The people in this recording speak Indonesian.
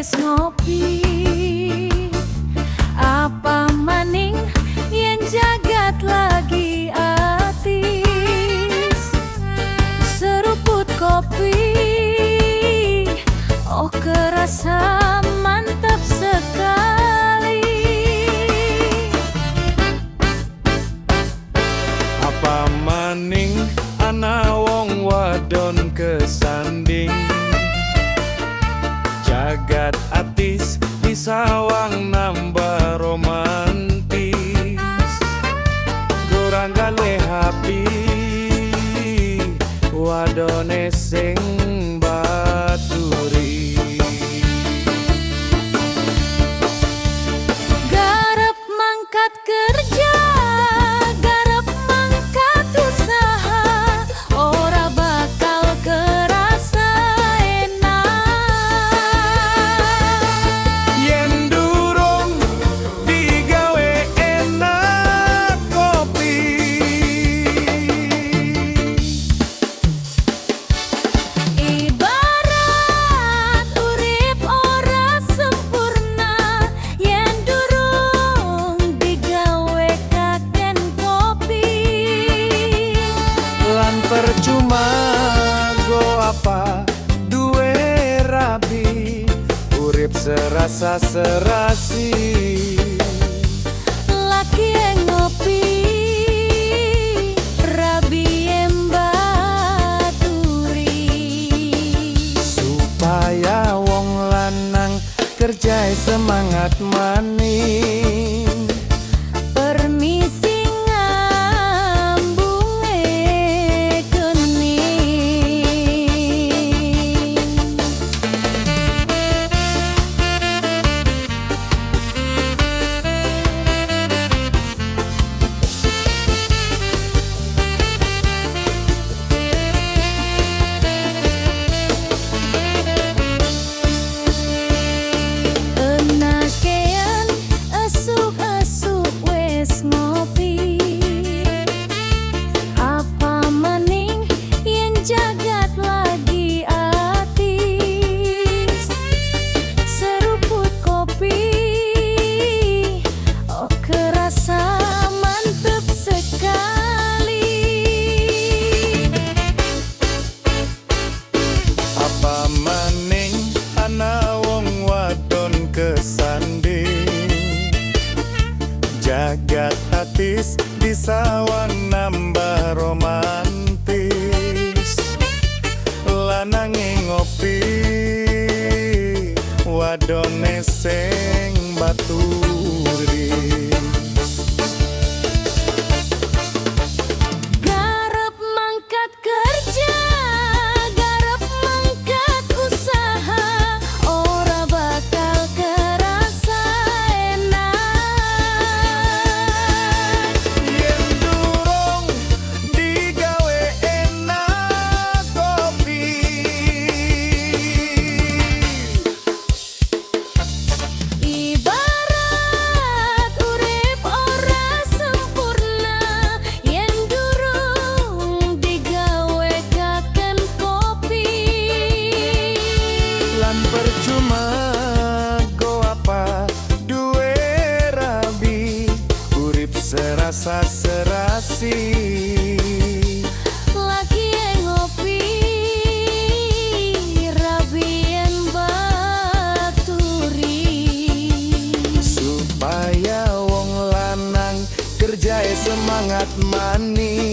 wis ngopi. Apa maning yen jagat lagi atis, seruput kopi, oh kerasa mantap sekali. Apa maning ana wong wadon kesanding, jagat atis disawang nambah romantis. Gorang gawe happy wadone sing baturi. Garap mangkat kerja, garap mangkat usaha, ora bakal kerasa enak Yen durung digawe enak kopi. Ibarat urip ora sempurna, yen durung digawe kaken kopi. Lan percuma go apa duwe rabi, urip serasa serasi. Laki yang ngopi, rabi yang baturi. Supaya wong lanang kerja semangat maning. Permisi ngambunge kening. Enakean esuk-esuk wis ngopi. Apa maning yen jagat lagi atis, seruput kopi, oh kerasa mantep sekali. Apa maning ana wong wadon kesanding, jagat atis disawang nambah romantis. Lanange ngopi wadone sing baturi. Garap mangkat kerja, garap mangkat usaha, ora bakal kerasa enak Yen durung digawe enak kopi. Ibarat urip ora sempurna, yen durung digawe kaken kopi. Lan percuma go apa duwe rabi, urip serasa serasi. Laki yang ngopi, rabi yang baturi. Supaya wong lanang kerja semangat maning.